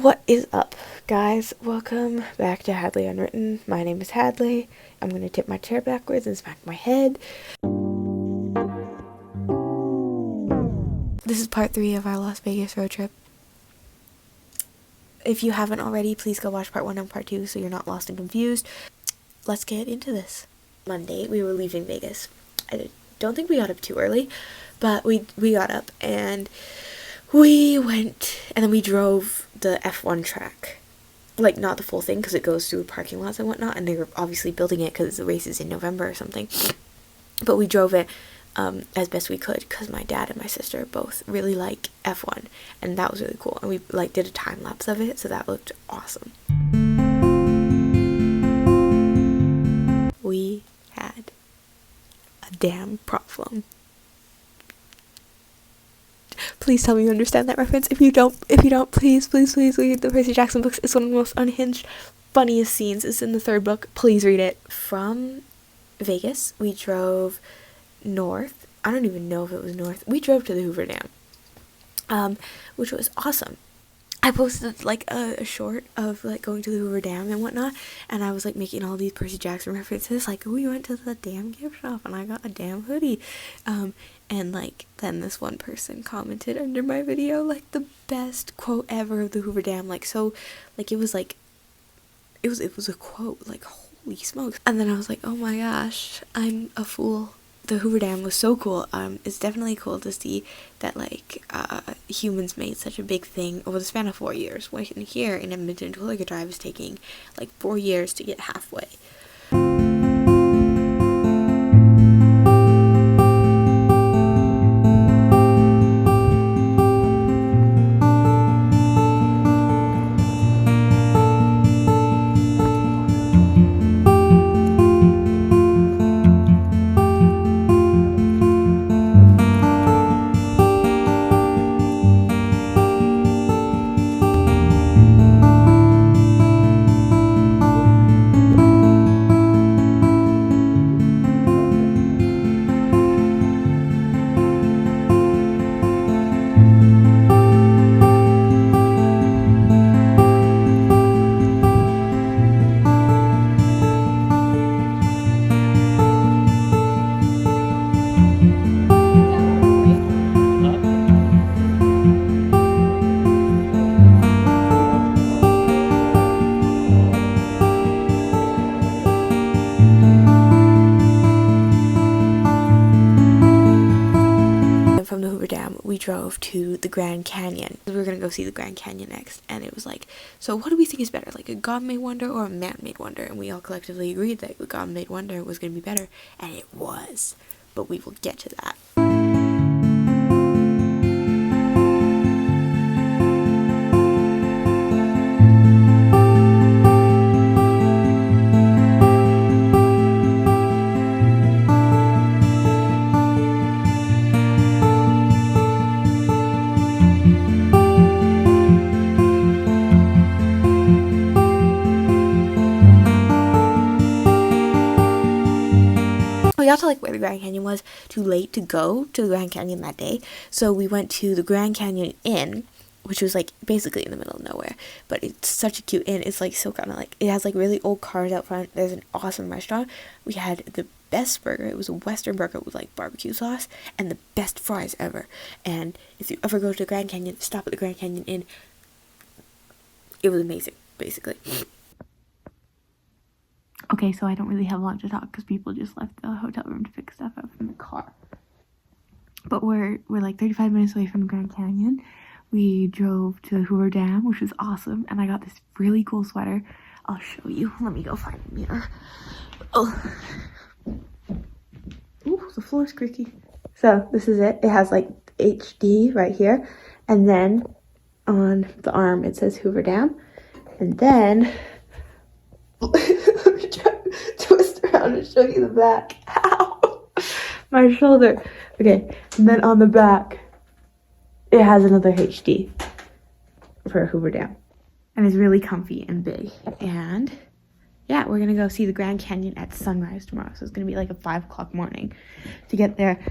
What is up, guys? Welcome back to Hadley Unwritten. My name is Hadley. I'm gonna tip my chair backwards and smack my head. This is part 3 of our Las Vegas road trip. If you haven't already, please go watch part 1 and part 2 so you're not lost and confused. Let's get into this. Monday, we were leaving Vegas. I don't think we got up too early, but we got up and we went, and then we drove the F1 track. Like, not the full thing, because it goes through parking lots and whatnot, and they were obviously building it because the race is in November or something. But we drove it as best we could, because my dad and my sister both really like F1, and that was really cool. And we, did a time-lapse of it, so that looked awesome. We had a damn problem. Please tell me you understand that reference. If you don't, please read the Percy Jackson books. It's one of the most unhinged, funniest scenes. It's in the 3rd book. Please read it. From Vegas, we drove north. I don't even know if it was north. We drove to the Hoover Dam, which was awesome. I posted a short of going to the Hoover Dam and whatnot, and I was making all these Percy Jackson references, we went to the damn gift shop and I got a damn hoodie, and then this one person commented under my video the best quote ever of the Hoover Dam, it was a quote, holy smokes. And then I was oh my gosh, I'm a fool. The Hoover Dam was so cool. It's definitely cool to see that humans made such a big thing over the span of 4 years. When here in Edmonton, Terwillegar Drive is taking 4 years to get halfway. From the Hoover Dam, we drove to the Grand Canyon. We were gonna go see the Grand Canyon next, and it was so what do we think is better, a God-made wonder or a man-made wonder? And we all collectively agreed that the God-made wonder was gonna be better, and it was. But we will get to that. We got to where the Grand Canyon was too late to go to the Grand Canyon that day, so we went to the Grand Canyon Inn, which was basically in the middle of nowhere, but it's such a cute inn. It's so kind of it has really old cars out front. There's an awesome restaurant. We had the best burger. It was a Western burger with barbecue sauce and the best fries ever. And if you ever go to the Grand Canyon, stop at the Grand Canyon Inn. It was amazing, basically. Okay, so I don't really have a lot to talk because people just left the hotel room to pick stuff up from the car. But we're 35 minutes away from the Grand Canyon. We drove to the Hoover Dam, which was awesome, and I got this really cool sweater. I'll show you. Let me go find a mirror. Oh. Ooh, the floor's creaky. So this is it. It has HD right here, and then on the arm it says Hoover Dam, and then let me try to twist around and show you the back. Ow! My shoulder. Okay, and then on the back it has another HD for Hoover Dam, and it's really comfy and big. And yeah, we're gonna go see the Grand Canyon at sunrise tomorrow, so it's gonna be a 5 o'clock morning to get there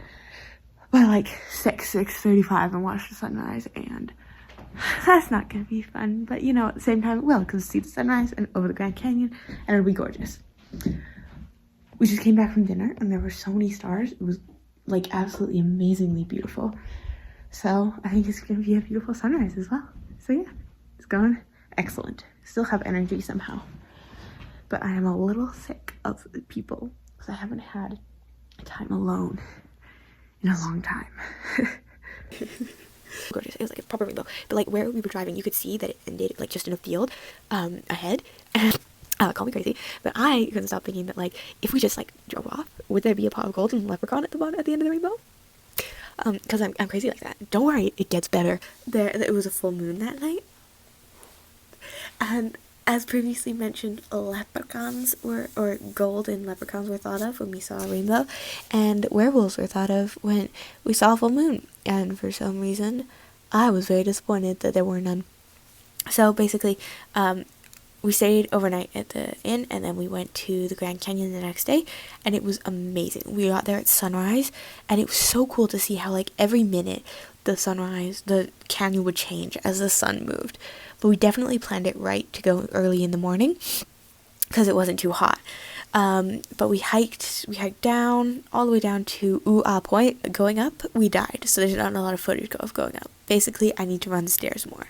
by 6:35 and watch the sunrise. And That's not gonna be fun, but you know, at the same time it will, because see the sunrise and over the Grand Canyon, and it'll be gorgeous. We just came back from dinner and there were so many stars. It was like absolutely amazingly beautiful. So I think it's gonna be a beautiful sunrise as well. So yeah, it's going excellent. Still have energy somehow, but I am a little sick of people because I haven't had time alone in a long time. Gorgeous. It was like a proper rainbow, but like where we were driving you could see that it ended like just in a field ahead, and call me crazy, but I couldn't stop thinking that like if we just like drove off, would there be a pot of gold and a leprechaun at the bottom at the end of the rainbow? Because I'm crazy like that. Don't worry, it gets better. It was a full moon that night, and as previously mentioned, leprechauns or golden leprechauns were thought of when we saw a rainbow, and werewolves were thought of when we saw a full moon. And for some reason, I was very disappointed that there were none. So basically, we stayed overnight at the inn, and then we went to the Grand Canyon the next day, and it was amazing. We got there at sunrise, and it was so cool to see how like every minute the canyon would change as the sun moved. But we definitely planned it right to go early in the morning because it wasn't too hot. But we hiked down all the way down to Ooh Point. Going up, we died, so there's not a lot of footage of going up. Basically, I need to run the stairs more.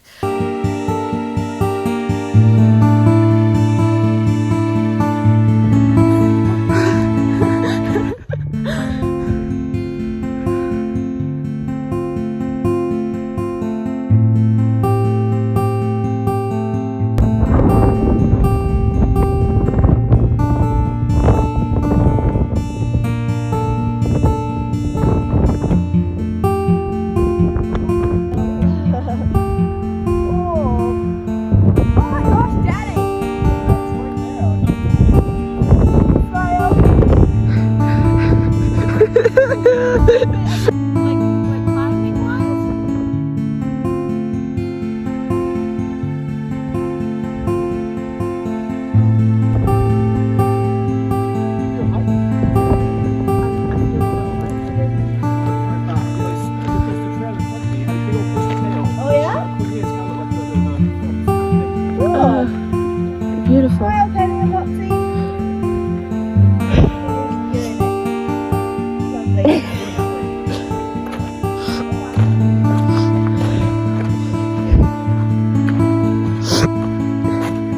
Beautiful.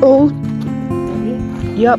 Oh, yep.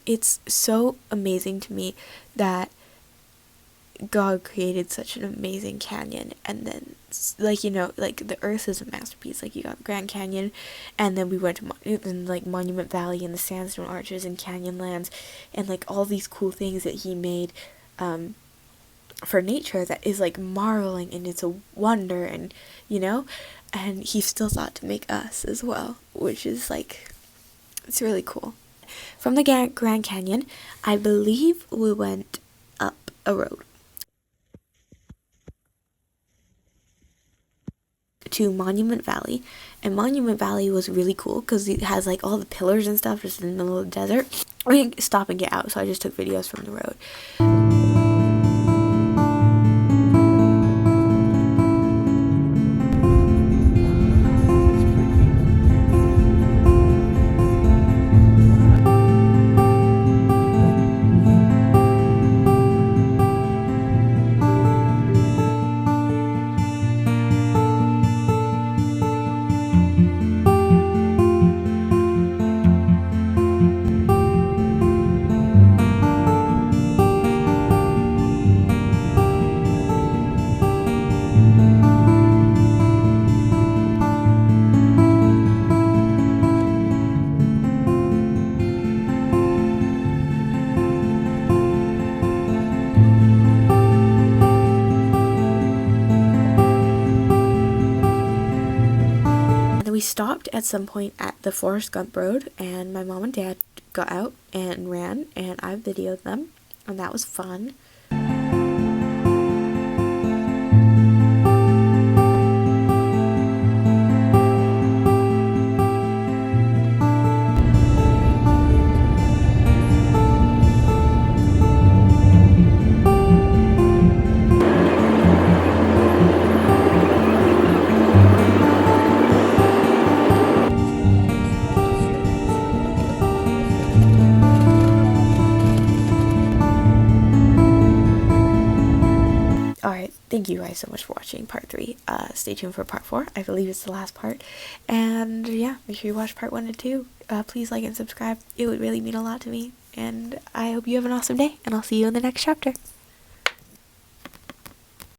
It's so amazing to me that God created such an amazing canyon, and then like, you know, like the earth is a masterpiece. Like you got Grand Canyon, and then we went to like Monument Valley and the sandstone arches and Canyonlands, and like all these cool things that he made for nature that is like marveling, and it's a wonder, and you know, and he still thought to make us as well, which is like, it's really cool. From the Grand Canyon, I believe we went up a road to Monument Valley, and Monument Valley was really cool because it has like all the pillars and stuff just in the middle of the desert. I didn't stop and get out, so I just took videos from the road. We stopped at some point at the Forrest Gump Road, and my mom and dad got out and ran, and I videoed them, and that was fun. Alright, thank you guys so much for watching part 3. Stay tuned for part 4. I believe it's the last part. And yeah, make sure you watch part 1 and 2. Please like and subscribe. It would really mean a lot to me. And I hope you have an awesome day, and I'll see you in the next chapter.